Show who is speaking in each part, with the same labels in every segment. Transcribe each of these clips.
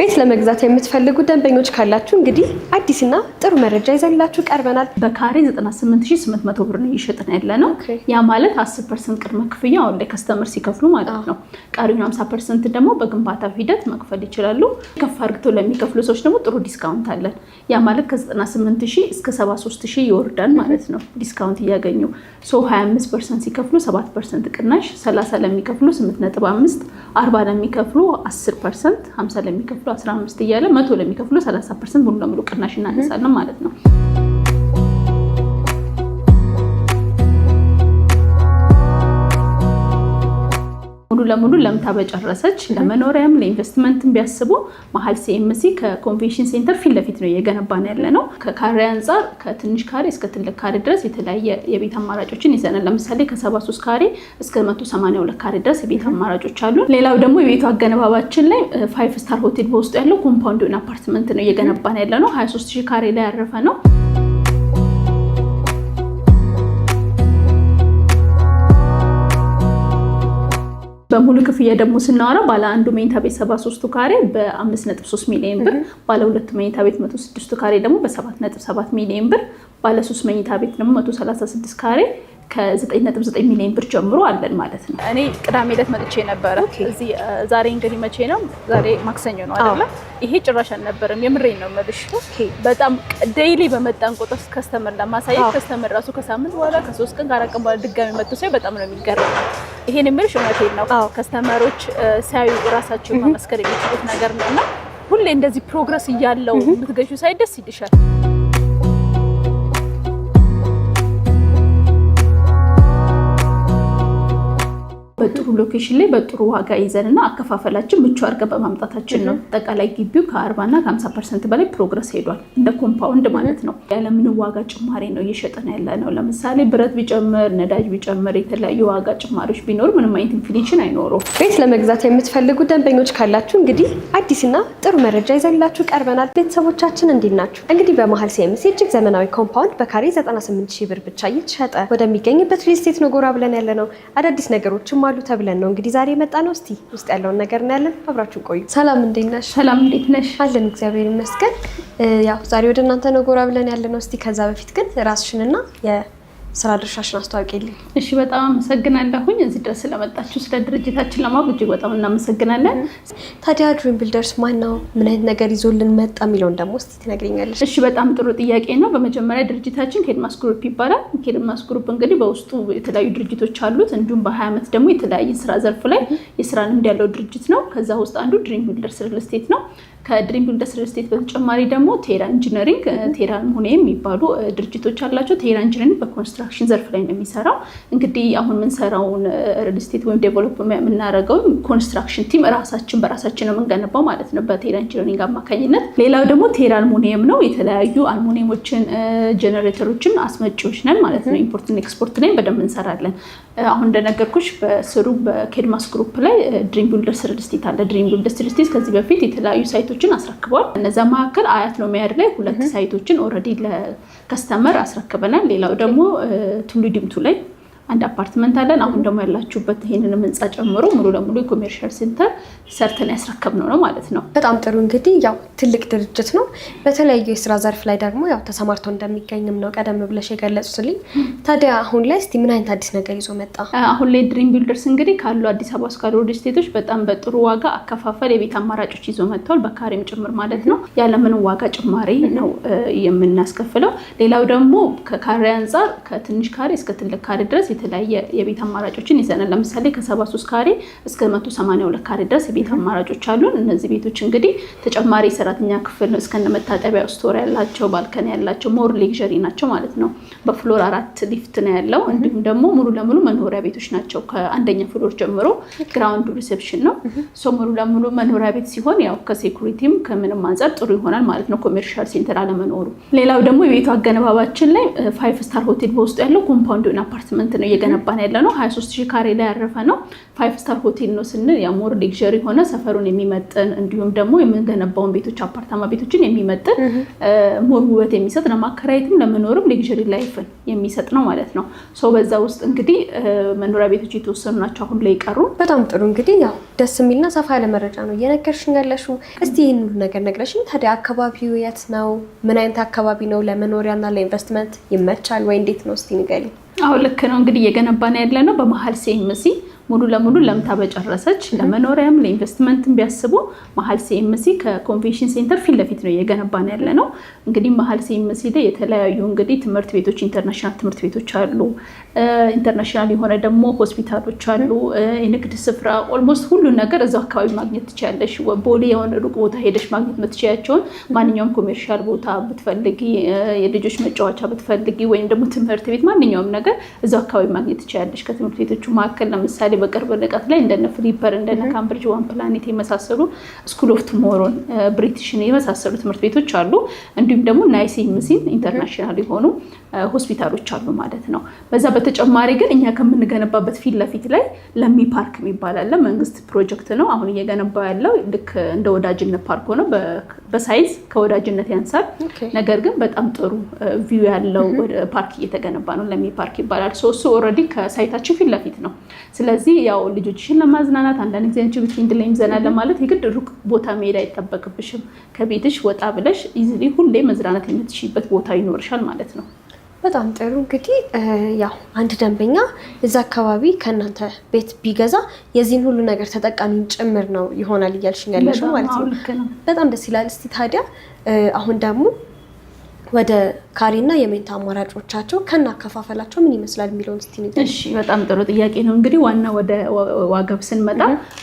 Speaker 1: ቤት ለመግዛት የምትፈልጉ ደንበኞች ካላችሁ እንግዲህ አዲስና ጥሩ መረጃ ይዘንላችሁ ቀርበናል።
Speaker 2: በካሬ 98800 ብር ነው እየሸጥን ያለነው። ያ ማለት 10% ቅድመ ክፍያ አሁን ላይ ከስተመር ሲከፍሉ ማለት ነው። ቀሪውን 50% ደግሞ በግንባታ ሂደት መክፈል ይችላሉ። ከፍ አድርገው ለሚከፍሉ ሰዎች ደግሞ ጥሩ ዲስካውንት አለን። ያ ማለት ከ98000 እስከ 73000 ይወርዳል ማለት ነው ዲስካውንት እያገኙ። 25% ሲከፍሉ 7% ቅናሽ፣ 30 ለሚከፍሉ 8.5፣ 40 ለሚከፍሉ 10%፣ 50 ለሚከፍሉ 15 እያለ 100 ለሚከፍሉ 30% ሙሉ ለሙሉ ቅናሽ እናነሳለን ማለት ነው። ሙሉ ለሙሉ ለምታ በጨረሰች ለመኖሪያም ለኢንቨስትመንትም ቢያስቡ መሀል ሲኤምሲ ከኮንቬንሽን ሴንተር ፊት ለፊት ነው እየገነባን ያለነው። ከካሬ አንፃር ከትንሽ ካሬ እስከ ትልቅ ካሬ ድረስ የተለያየ የቤት አማራጮችን ይዘናል። ለምሳሌ ከ73 ካሬ እስከ 182 ካሬ ድረስ የቤት አማራጮች አሉ። ሌላው ደግሞ የቤቱ አገነባባችን ላይ 5 ስታር ሆቴል በውስጡ ያለው ኮምፓውንድ አፓርትመንት ነው እየገነባን ያለነው። 23000 ካሬ ላይ ያረፈ ነው። በሙሉ ክፍያ ደግሞ ስናወራ ባለ አንዱ መኝታ ቤት 73 ካሬ በ5.3 ሚሊዮን ብር፣ ባለ ሁለት መኝታ ቤት 106 ካሬ ደግሞ በ7.7 ሚሊዮን ብር፣ ባለ 3 መኝታ ቤት ደግሞ 136 ካሬ ከ9.9 ሚሊዮን ብር ጀምሮ አለን ማለት ነው። እኔ ቅዳሜ ዕለት መጥቼ ነበረ እዚህ። ዛሬ እንግዲህ መቼ ነው? ዛሬ ማክሰኞ ነው አይደል? ይሄ ጭራሽ አልነበረም። የምሬን ነው የምልሽ። በጣም ዴይሊ በመጣን ቁጥር ከስተመር ለማሳየት ከስተመር ራሱ ከሳምንት በኋላ ከ3 ቀን ከ4 ቀን በኋላ ድጋሚ መጥቶ ሳይ በጣም ነው የሚገርመው። ይሄን የምልሽ እውነቴን ነው። ከስተመሮች ሲያዩ ራሳቸው መመስከር የሚችሉት ነገር ነውና ሁሌ እንደዚህ ፕሮግረስ እያለው የምትገዢው ሳይ ደስ ይልሻል። በጥሩ ሎኬሽን ላይ በጥሩ ዋጋ ይዘንና አከፋፈላችን ምቹ አድርገን በማምጣታችን ነው። አጠቃላይ ግቢው ከ40 እና ከ50% በላይ ፕሮግረስ ሄዷል። እንደ ኮምፓውንድ ማለት ነው። ያለምንም ዋጋ ጭማሪ ነው እየሸጠን ያለነው። ለምሳሌ ብረት ቢጨምር፣ ነዳጅ ቢጨምር፣ የተለያዩ ዋጋ ጭማሪዎች ቢኖር ምንም አይነት ኢንፍሌሽን አይኖረው።
Speaker 1: ቤት ለመግዛት የምትፈልጉ ደንበኞች ካላችሁ እንግዲህ አዲስና ጥሩ መረጃ ይዘንላችሁ ቀርበናል። ቤተሰቦቻችን እንዴት ናችሁ? እንግዲህ በመሀል ሲኤምሲ እጅግ ዘመናዊ ኮምፓውንድ በካሬ 98000 ብር ብቻ እየተሸጠ ወደሚገኝበት ሪል ስቴት ነው ጎራ ብለን ያለነው። አዳዲስ ነገሮችም አሉ ተብለን ነው እንግዲህ ዛሬ መጣ ነው። እስቲ ውስጥ ያለውን ነገር እናያለን። አብራችሁን ቆዩ። ሰላም እንዴት ነሽ?
Speaker 2: ሰላም እንዴት ነሽ?
Speaker 1: አለን እግዚአብሔር ይመስገን። ያው ዛሬ ወደ እናንተ ነው ጎራ ብለን ያለነው። እስቲ ከዛ በፊት ግን ራስሽንና ስራ ድርሻሽን አስተዋውቂልኝ።
Speaker 2: እሺ፣ በጣም አመሰግናለሁኝ እዚህ ድረስ ስለመጣችሁ። ስለ ድርጅታችን ለማወቅ እጅግ በጣም እናመሰግናለን።
Speaker 1: ታዲያ ድሪም ቢልደርስ ማን ነው? ምን አይነት ነገር ይዞልን መጣ የሚለውን ደግሞ እስቲ ትነግሪኛለሽ?
Speaker 2: እሺ፣ በጣም ጥሩ ጥያቄ ነው። በመጀመሪያ ድርጅታችን ኬድማስ ግሩፕ ይባላል። ኬድማስ ግሩፕ እንግዲህ በውስጡ የተለያዩ ድርጅቶች አሉት። እንዲሁም በ20 ዓመት ደግሞ የተለያየ ስራ ዘርፍ ላይ የስራ ልምድ ያለው ድርጅት ነው። ከዛ ውስጥ አንዱ ድሪም ቢልደርስ ሪል ስቴት ነው። ከድሪም ቢልደርስ ሪል ስቴት በተጨማሪ ደግሞ ቴራ ኢንጂነሪንግ፣ ቴራ ሙኔ የሚባሉ ድርጅቶች አላቸው። ቴራ ኢንጂነሪንግ በኮንስትራክሽን ዘርፍ ላይ ነው የሚሰራው። እንግዲህ አሁን የምንሰራውን ሪል ስቴት ወይም ዴቨሎፕ የምናደርገው ኮንስትራክሽን ቲም በራሳችን ነው የምንገነባው ማለት ነው በቴራ ኢንጂነሪንግ አማካኝነት። ሌላው ደግሞ ቴራ አልሙኒየም ነው። የተለያዩ አልሙኒየሞችን፣ ጀነሬተሮችን አስመጪዎች ነን ማለት ነው። ኢምፖርትና ኤክስፖርት ላይ በደንብ እንሰራለን። አሁን እንደነገርኩሽ በስሩ በኬድማስ ግሩፕ ላይ ድሪም ቢልደርስ ሪል ስቴት አለ። ድሪም ቢልደርስ ሪል ስቴት ከዚህ በፊት የተለያዩ ሳይቶችን አስረክቧል። እነዛ መካከል አያት ሎሚያድ ላይ 2 ሳይቶችን ኦልሬዲ ለከስተመር አስረክበናል። ሌላው ደግሞ ቱሉ ዲምቱ ላይ አንድ አፓርትመንት አለን። አሁን ደግሞ ያላችሁበት ይሄንን ህንጻ ጨምሮ ሙሉ ለሙሉ የኮሜርሻል ሴንተር ሰርተን ያስረከብነው ነው ማለት ነው።
Speaker 1: በጣም ጥሩ። እንግዲህ ያው ትልቅ ድርጅት ነው። በተለያዩ የስራ ዘርፍ ላይ ደግሞ ያው ተሰማርቶ እንደሚገኝም ነው ቀደም ብለሽ የገለጹልኝ። ታዲያ አሁን ላይ እስቲ ምን አይነት አዲስ ነገር ይዞ መጣ?
Speaker 2: አሁን ላይ ድሪም ቢልደርስ እንግዲህ ካሉ አዲስ አበባ ውስጥ ካሉ ሪል ስቴቶች በጣም በጥሩ ዋጋ አከፋፈል የቤት አማራጮች ይዞ መጥቷል። በካሬም ጭምር ማለት ነው። ያለምንም ዋጋ ጭማሪ ነው የምናስከፍለው። ሌላው ደግሞ ከካሬ አንፃር ከትንሽ ካሬ እስከ ትልቅ ካሬ ድረስ የተለያየ የቤት አማራጮችን ይዘናል። ለምሳሌ ከ73 ካሬ እስከ 182 ካሬ ድረስ የቤት አማራጮች አሉን። እነዚህ ቤቶች እንግዲህ ተጨማሪ ሰራተኛ ክፍል እስከነ መታጠቢያ ስቶር ያላቸው፣ ባልከኒ ያላቸው ሞር ሌክዠሪ ናቸው ማለት ነው። በፍሎር 4 ሊፍት ነው ያለው። እንዲሁም ደግሞ ሙሉ ለሙሉ መኖሪያ ቤቶች ናቸው። ከአንደኛ ፍሎር ጀምሮ ግራውንድ ሪሴፕሽን ነው። ሙሉ ለሙሉ መኖሪያ ቤት ሲሆን ያው ከሴኩሪቲም ከምንም አንፃር ጥሩ ይሆናል ማለት ነው ኮሜርሻል ሴንተር አለመኖሩ። ሌላው ደግሞ የቤቱ አገነባባችን ላይ 5 ስታር ሆቴል በውስጡ ያለው ኮምፓውንድ አፓርትመንት ነው እየገነባን ያለነው። 23000 ካሬ ላይ ያረፈ ነው። 5 ስታር ሆቴል ነው ስንል ያ ሞር ሌክዠሪ ሆነ ሰፈሩን የሚመጥን እንዲሁም ደግሞ የምንገነባውን ቤቶች አፓርታማ ቤቶችን የሚመጥን ሞር ውበት የሚሰጥ ለማከራየትም ለመኖርም ሌክዠሪ ላይፍን የሚሰጥ ነው ማለት ነው። በዛ ውስጥ እንግዲህ መኖሪያ ቤቶች የተወሰኑ ናቸው አሁን ላይ ቀሩ።
Speaker 1: በጣም ጥሩ እንግዲህ ያው ደስ የሚልና ሰፋ ያለ መረጃ ነው እየነገርሽኝ ያለሽው። እስቲ ይህን ሁሉ ነገር ነግረሽኝ ታዲያ አካባቢው የት ነው? ምን አይነት አካባቢ ነው? ለመኖሪያና ለኢንቨስትመንት ይመቻል ወይ እንዴት ነው? እስቲ ንገሪኝ።
Speaker 2: አዎ ልክ ነው እንግዲህ እየገነባን ያለ ነው በመሀል ሲኤምሲ ሙሉ ለሙሉ ለምታ በጨረሰች ለመኖሪያም ለኢንቨስትመንትም ቢያስቡ መሀል ሲኤምሲ ከኮንቬንሽን ሴንተር ፊት ለፊት ነው እየገነባን ያለ ነው። እንግዲህ መሀል ሲኤምሲ ላይ የተለያዩ እንግዲህ ትምህርት ቤቶች ኢንተርናሽናል ትምህርት ቤቶች አሉ። ኢንተርናሽናል የሆነ ደግሞ ሆስፒታሎች አሉ። የንግድ ስፍራ ኦልሞስት ሁሉን ነገር እዛው አካባቢ ማግኘት ትችያለሽ። ቦሌ የሆነ ሩቅ ቦታ ሄደሽ ማግኘት የምትችያቸውን ማንኛውም ኮሜርሻል ቦታ ብትፈልጊ፣ የልጆች መጫወቻ ብትፈልጊ ወይም ደግሞ ትምህርት ቤት ማንኛውም ነገር እዛው አካባቢ ማግኘት ትችያለሽ። ከትምህርት ቤቶቹ መካከል ለምሳሌ በቅርብ ርቀት ላይ እንደነ ፍሊፐር እንደነ ካምብሪጅ ዋን ፕላኔት የመሳሰሉ ስኩል ኦፍ ቱሞሮን ብሪቲሽን የመሳሰሉ ትምህርት ቤቶች አሉ። እንዲሁም ደግሞ ናይሲምሲን ኢንተርናሽናል የሆኑ ሆስፒታሎች አሉ ማለት ነው። በዛ በተጨማሪ ግን እኛ ከምንገነባበት ፊት ለፊት ላይ ለሚ ፓርክ የሚባል አለ። መንግስት ፕሮጀክት ነው አሁን እየገነባ ያለው። ልክ እንደ ወዳጅነት ፓርክ ሆኖ በሳይዝ ከወዳጅነት ያንሳል። ነገር ግን በጣም ጥሩ ቪው ያለው ፓርክ እየተገነባ ነው። ለሚ ፓርክ ይባላል። እሱ ኦልሬዲ ከሳይታችን ፊት ለፊት ነው። ስለዚህ ያው ልጆችሽን ለማዝናናት አንዳንድ ጊዜ አንቺ ብትይ እንደለኝ ዘና ለማለት የግድ ሩቅ ቦታ መሄድ አይጠበቅብሽም። ከቤትሽ ወጣ ብለሽ ኢዚሊ ሁሌ መዝናናት የምትችይበት ቦታ ይኖርሻል ማለት ነው።
Speaker 1: በጣም ጥሩ እንግዲህ ያው አንድ ደንበኛ እዛ አካባቢ ከእናንተ ቤት ቢገዛ የዚህን ሁሉ ነገር ተጠቃሚ ጭምር ነው ይሆናል እያልሽኝ ያለሽው ማለት ነው። በጣም ደስ ይላል። እስቲ ታዲያ አሁን ደግሞ ወደ ካሬና የመኝታ አማራጮቻቸው ከና አከፋፈላቸው ምን ይመስላል የሚለውን እስቲ ንገሪኝ።
Speaker 2: እሺ በጣም ጥሩ ጥያቄ ነው። እንግዲህ ዋና ወደ ዋጋው ስንመጣ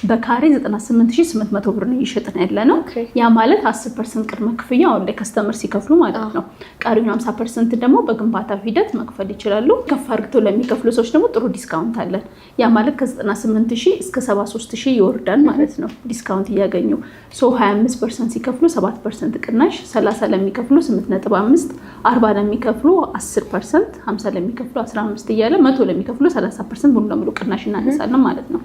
Speaker 2: በካሬ 98800 ብር ነው እየሸጥን ያለ ነው። ያ ማለት 10% ቅድመ ክፍያ አሁን ላይ ከስተመር ሲከፍሉ ማለት ነው። ቀሪውን 50% ደግሞ በግንባታ ሂደት መክፈል ይችላሉ። ከፍ አድርገው ለሚከፍሉ ሰዎች ደግሞ ጥሩ ዲስካውንት አለን። ያ ማለት ከ98000 እስከ 73000 ይወርዳል ማለት ነው ዲስካውንት እያገኙ 25% ሲከፍሉ 7% ቅናሽ፣ 30 ለሚከፍሉ 8.5፣ 40 ለሚከፍሉ 10%፣ 50 ለሚከፍሉ 15 እያለ 100 ለሚከፍሉ 30% ሙሉ ለሙሉ ቅናሽ እናነሳለን ማለት ነው።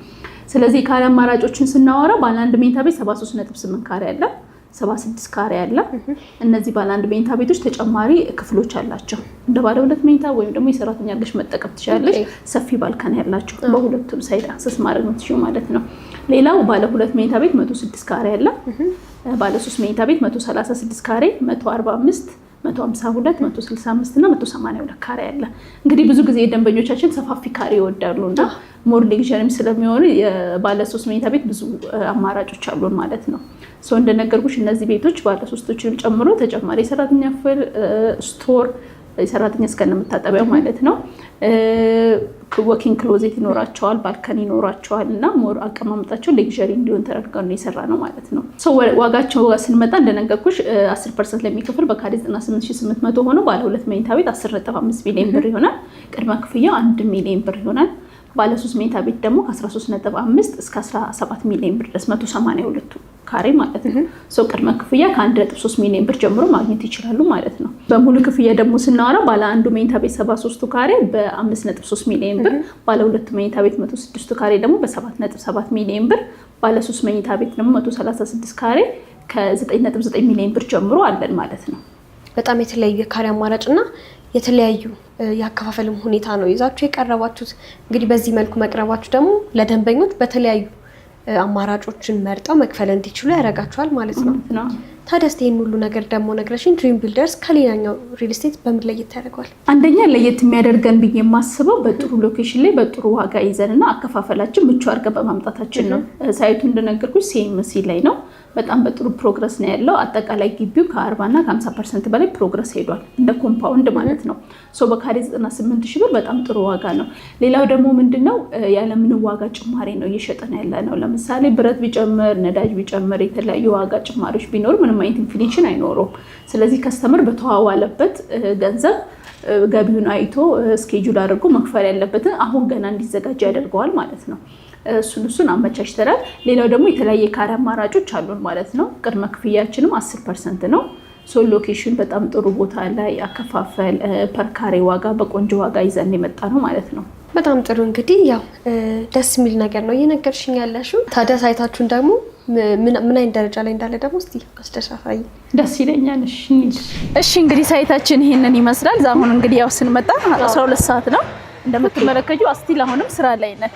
Speaker 2: ስለዚህ ካሬ አማራጮችን ስናወራ ባለ አንድ መኝታ ቤት 73.8 ካሬ አለ፣ 76 ካሬ አለ። እነዚህ ባለ አንድ መኝታ ቤቶች ተጨማሪ ክፍሎች አላቸው። እንደ ባለ ሁለት መኝታ ወይም ደግሞ የሰራተኛ አድርገሽ መጠቀም ትችላለሽ። ሰፊ ባልከን ያላቸው በሁለቱም ሳይድ አክሰስ ማድረግ ነው ትችዩ ማለት ነው። ሌላው ባለ ሁለት መኝታ ቤት 106 ካሬ አለ። ባለ 3 መኝታ ቤት 136 ካሬ፣ 145፣ 152፣ 165 እና 182 ካሬ አለ። እንግዲህ ብዙ ጊዜ ደንበኞቻችን ሰፋፊ ካሬ ይወዳሉ እና ሞር ሌክዠሪም ስለሚሆኑ የባለ 3 መኝታ ቤት ብዙ አማራጮች አሉን ማለት ነው። እንደነገርኩሽ እነዚህ ቤቶች ባለ 3ቶችን ጨምሮ ተጨማሪ የሰራተኛ ክፍል፣ ስቶር፣ የሰራተኛ እስከነመታጠቢያው ማለት ነው፣ ወኪንግ ክሎዜት ይኖራቸዋል፣ ባልከን ይኖራቸዋል እና ሞር አቀማመጣቸው ሌክዠሪ እንዲሆን ተደርገው ነው የሰራ ነው ማለት ነው። ዋጋቸው ስንመጣ እንደነገርኩሽ 10% ለሚከፍል በካሬ 98800 ሆኖ ባለ ሁለት መኝታ ቤት 10.5 ሚሊዮን ብር ይሆናል። ቅድመ ክፍያው 1 ሚሊዮን ብር ይሆናል። ባለ 3 መኝታ ቤት ደግሞ ከ13.5 እስከ 17 ሚሊዮን ብር ድረስ 182 ካሬ ማለት ነው። ቅድመ ክፍያ ከ1.3 ሚሊዮን ብር ጀምሮ ማግኘት ይችላሉ ማለት ነው። በሙሉ ክፍያ ደግሞ ስናወራ ባለ አንዱ መኝታ ቤት 73 ካሬ በ5.3 ሚሊዮን ብር፣ ባለ ሁለት መኝታ ቤት 106 ካሬ ደግሞ በ7.7 ሚሊዮን ብር፣ ባለ 3 መኝታ ቤት ደግሞ 136 ካሬ ከ9.9 ሚሊዮን ብር ጀምሮ አለን ማለት ነው።
Speaker 1: በጣም የተለያዩ የካሬ አማራጭና የተለያዩ የአከፋፈልም ሁኔታ ነው ይዛችሁ የቀረባችሁት። እንግዲህ በዚህ መልኩ መቅረባችሁ ደግሞ ለደንበኞች በተለያዩ አማራጮችን መርጠው መክፈል እንዲችሉ ያደርጋቸዋል ማለት ነው። ታዲያ ይህን ሁሉ ነገር ደግሞ ነግረሽኝ ድሪም ቢልደርስ ከሌላኛው ሪል ስቴት በምን ለየት ያደርገዋል?
Speaker 2: አንደኛ ለየት የሚያደርገን ብዬ የማስበው በጥሩ ሎኬሽን ላይ በጥሩ ዋጋ ይዘንና አከፋፈላችን ምቹ አድርገን በማምጣታችን ነው። ሳይቱ እንደነገርኩሽ ሲኤምሲ ላይ ነው። በጣም በጥሩ ፕሮግረስ ነው ያለው። አጠቃላይ ግቢው ከ40 እና ከ50% በላይ ፕሮግረስ ሄዷል እንደ ኮምፓውንድ ማለት ነው። በካሬ 98000 ብር በጣም ጥሩ ዋጋ ነው። ሌላው ደግሞ ምንድነው ያለምንም ዋጋ ጭማሪ ነው እየሸጠን ያለ ነው። ለምሳሌ ብረት ቢጨምር፣ ነዳጅ ቢጨምር፣ የተለያዩ ዋጋ ጭማሪዎች ቢኖር ምንም አይነት ኢንፍሌሽን አይኖረውም። ስለዚህ ከስተመር በተዋዋለበት ገንዘብ ገቢውን አይቶ ስኬጁል አድርጎ መክፈል ያለበትን አሁን ገና እንዲዘጋጅ ያደርገዋል ማለት ነው። እሱን አመቻችተናል። ሌላው ደግሞ የተለያየ ካሬ አማራጮች አሉን ማለት ነው። ቅድመ ክፍያችንም 10% ነው። ሎኬሽን በጣም ጥሩ ቦታ ላይ አከፋፈል ፐር ካሬ ዋጋ በቆንጆ ዋጋ ይዘን የመጣ ነው ማለት ነው።
Speaker 1: በጣም ጥሩ እንግዲህ ያው ደስ የሚል ነገር ነው እየነገርሽኝ ያለሽው። ታዲያ ሳይታችሁን ደግሞ ምን አይነት ደረጃ ላይ እንዳለ ደግሞ እስቲ አስደሳፋይ
Speaker 2: ደስ ይለኛል። እሺ እንግዲህ ሳይታችን ይሄንን ይመስላል። አሁን እንግዲህ ያው ስንመጣ 12 ሰዓት ነው እንደምትመለከቱ አስቲል አሁንም ስራ ላይ ነን።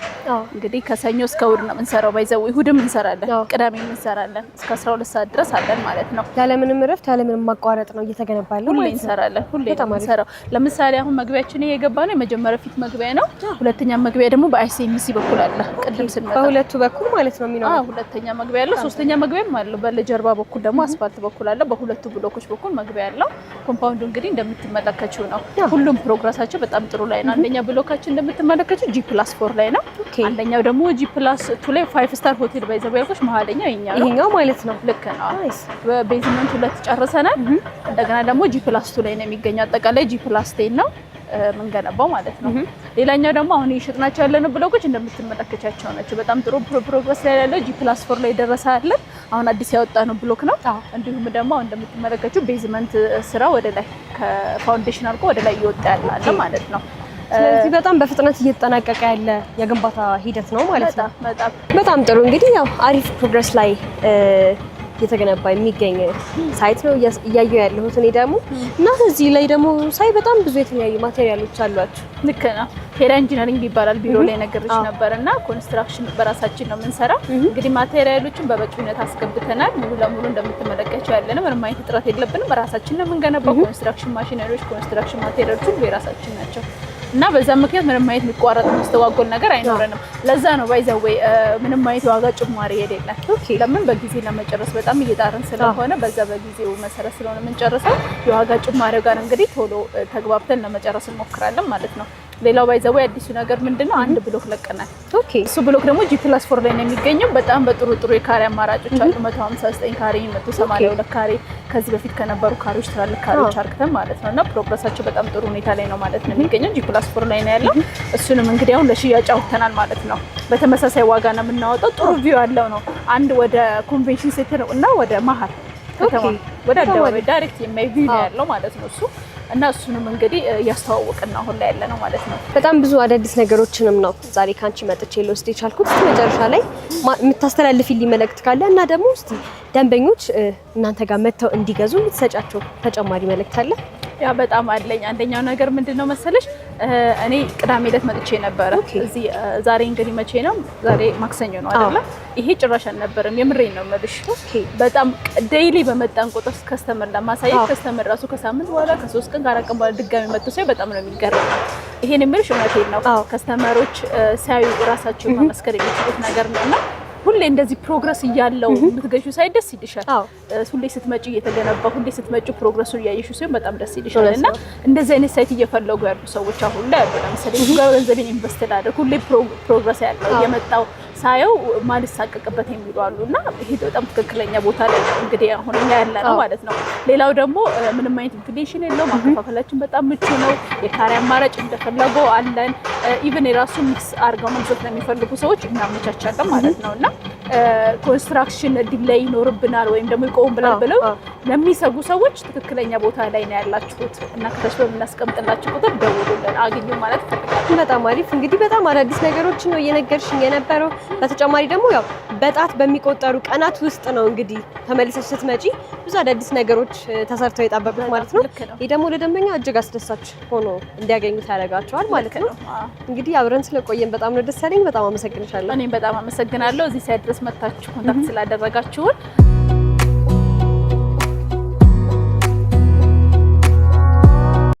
Speaker 2: እንግዲህ ከሰኞ እስከ እሑድ ነው የምንሰራው። ባይዘው እሑድም እንሰራለን፣ ቅዳሜም እንሰራለን። እስከ 12 ሰዓት ድረስ አለን ማለት ነው።
Speaker 1: ያለምንም እረፍት ያለምንም ማቋረጥ ነው እየተገነባ ያለው
Speaker 2: ማለት ነው። ሁሌ እንሰራለን፣ ሁሌ እንሰራው። ለምሳሌ አሁን መግቢያችን ይሄ የገባ ነው የመጀመሪያ ፊት መግቢያ ነው። ሁለተኛ መግቢያ ደግሞ በአይሲኤምሲ በኩል አለ። ቅድም ስንመጣ
Speaker 1: በሁለቱ በኩል ማለት ነው የሚኖረው።
Speaker 2: ሁለተኛ መግቢያ አለ፣ ሶስተኛ መግቢያም አለ። በለጀርባ በኩል ደግሞ አስፋልት በኩል አለ። በሁለቱ ብሎኮች በኩል መግቢያ አለው። ኮምፓውንዱ እንግዲህ እንደምትመለከቱ ነው። ሁሉም ፕሮግረሳቸው በጣም ጥሩ ላይ ነው። አንደኛ ብሎካችን እንደምትመለከቱ G+4 ላይ ነው። አንደኛው ደግሞ G+2 ላይ 5 ስታር ሆቴል ባይዘው ያልኩሽ መሀለኛው ይሄኛው ማለት ነው። ልክ ነው። በቤዝመንት 2 ጨርሰናል። እንደገና ደግሞ G+2 ላይ ነው የሚገኘው። አጠቃላይ G+10 ነው ምንገነባው ማለት ነው። ሌላኛው ደግሞ አሁን እየሸጥናቸው ያለነው ብሎኮች እንደምትመለከቻቸው ናቸው። በጣም ጥሩ ፕሮግረስ ላይ ያለው G+4 ላይ ደረሰ አለ። አሁን አዲስ ያወጣነው ብሎክ ነው። እንዲሁም ደግሞ አሁን እንደምትመለከቱ ቤዝመንት ስራ ወደ ላይ ከፋውንዴሽን አልቆ ወደ ላይ እየወጣ ያለ ማለት ነው።
Speaker 1: ስለዚህ በጣም በፍጥነት እየተጠናቀቀ ያለ የግንባታ ሂደት ነው ማለት ነው። በጣም ጥሩ እንግዲህ ያው አሪፍ ፕሮግረስ ላይ እየተገነባ የሚገኝ ሳይት ነው እያየሁ ያለሁት እኔ ደግሞ እና እዚህ ላይ ደግሞ ሳይ በጣም ብዙ የተለያዩ ማቴሪያሎች አሏችሁ።
Speaker 2: ልክ ነው። ሄራ ኢንጂነሪንግ ይባላል ቢሮ ላይ ነገርሽ ነበርና ኮንስትራክሽን በራሳችን ነው የምንሰራው። እንግዲህ ማቴሪያሎችን በበቂ ሁኔታ አስገብተናል። ሙሉ ለሙሉ እንደምትመለከቸው ያለነው ምንም አይነት እጥረት የለብንም። በራሳችን ነው የምንገነባው። ኮንስትራክሽን ማሽነሪዎች፣ ኮንስትራክሽን ማቴሪያሎች ሁሉ የራሳችን ናቸው እና በዛ ምክንያት ምንም አይነት የሚቋረጥ የሚስተጓጎል ነገር አይኖረንም። ለዛ ነው ባይዘው ምንም አይነት ዋጋ ጭማሪ የሌለን። ለምን በጊዜ ለመጨረስ በጣም እየጣርን ስለሆነ በዛ በጊዜው መሰረት ስለሆነ የምንጨርሰው የዋጋ ጭማሪው ጋር እንግዲህ ቶሎ ተግባብተን ለመጨረስ እንሞክራለን ማለት ነው። ሌላው ባይዘው አዲሱ ነገር ምንድነው አንድ ብሎክ ለቀናል። እሱ ብሎክ ደግሞ G+4 ላይ ነው የሚገኘው። በጣም በጥሩ የካሬ አማራጮች አሉ። 159 ካሬ፣ 182 ካሬ ከዚህ በፊት ከነበሩ ካሬዎች ትላልቅ ካሬዎች አርክተን ማለት ነውና ፕሮግረሳቸው በጣም ጥሩ ሁኔታ ላይ ነው ማለት ነው የሚገኘው። G+4 ላይ ነው ያለው። እሱንም እንግዲህ አሁን ለሽያጭ አውጥተናል ማለት ነው። በተመሳሳይ ዋጋ ነው የምናወጣው። ጥሩ ቪው ያለው ነው። አንድ ወደ ኮንቬንሽን ሴንተር እና ወደ መሀል ከተማ ወደ አደባባይ ዳይሬክት የሚያይ ቪው ያለው ማለት ነው እሱ እና እሱንም እንግዲህ እያስተዋወቅን አሁን ላይ ያለ ነው ማለት ነው።
Speaker 1: በጣም ብዙ አዳዲስ ነገሮችንም ነው ዛሬ ካንቺ መጥቼ ልወስድ የቻልኩት። መጨረሻ ላይ የምታስተላልፊልኝ መልእክት ካለ እና ደግሞ እስቲ ደንበኞች እናንተ ጋር መጥተው እንዲገዙ የምትሰጫቸው ተጨማሪ መልእክት አለ?
Speaker 2: ያ በጣም አለኝ። አንደኛው ነገር ምንድነው መሰለሽ እኔ ቅዳሜ ዕለት መጥቼ ነበረ እዚህ። ዛሬ እንግዲህ መቼ ነው? ዛሬ ማክሰኞ ነው አይደለ? ይሄ ጭራሽ አልነበረም። የምሬን ነው የምልሽ። በጣም ዴይሊ በመጣን ቁጥር ከስተመር ለማሳየት ከስተመር ራሱ ከሳምንት በኋላ ከ3 ቀን ከ4 ቀን በኋላ ድጋሚ መጥቶ ሲያይ በጣም ነው የሚገርመው። ይሄን የምልሽ እውነቴን ነው። ከስተመሮች ሲያዩ ራሳቸው መመስከር የሚችሉት ነገር ነውና ሁሌ እንደዚህ ፕሮግረስ እያለው የምትገዢው ሳይ ደስ ይልሻል። ሁሌ ስትመጪ እየተገነባ ሁሌ ስትመጪ ፕሮግረሱ እያየሽው ሲሆን በጣም ደስ ይልሻል። እና እንደዚህ አይነት ሳይት እየፈለጉ ያሉ ሰዎች አሁን ላይ ያሉ ለምሳሌ ገንዘቤን ኢንቨስት ላደርግ ሁሌ ፕሮግረስ ያለው እየመጣው ሳየው ማልሳቀቅበት የሚሉ አሉና ይሄ በጣም ትክክለኛ ቦታ ላይ እንግዲህ አሁን እኛ ያለ ነው ማለት ነው። ሌላው ደግሞ ምንም አይነት ኢንፍሌሽን የለውም። አከፋፈላችን በጣም ምቹ ነው። የካሬ አማራጭ እንደፈለገው አለን። ኢቭን የራሱ ሚክስ አድርገው መግዛት ለሚፈልጉ ሰዎች እናመቻቻለን ማለት ነውና ኮንስትራክሽን ዲሌይ ይኖርብናል ወይም ደግሞ ይቆም ብለው ለሚሰጉ ሰዎች ትክክለኛ ቦታ ላይ ነው ያላችሁት እና ከታች በምናስቀምጥላችሁ ቁጥር ደውሉልን አግኙ ማለት ፈልጋለሁ።
Speaker 1: በጣም አሪፍ እንግዲህ በጣም አዳዲስ ነገሮችን ነው እየነገርሽኝ የነበረው። በተጨማሪ ደግሞ ያው በጣት በሚቆጠሩ ቀናት ውስጥ ነው እንግዲህ ተመልሰሽ ስትመጪ ብዙ አዳዲስ ነገሮች ተሰርተው የጣበቁት ማለት ነው። ይሄ ደግሞ ለደንበኛ እጅግ አስደሳች ሆኖ እንዲያገኙት ያደርጋቸዋል ማለት ነው። እንግዲህ አብረን ስለቆየን በጣም ነው ደስ ያለኝ። በጣም አመሰግንሻለሁ።
Speaker 2: እኔም በጣም አመሰግናለሁ እዚህ ሳይት ድረስ መጥታችሁ ኮንታክት ስላደረጋችሁን።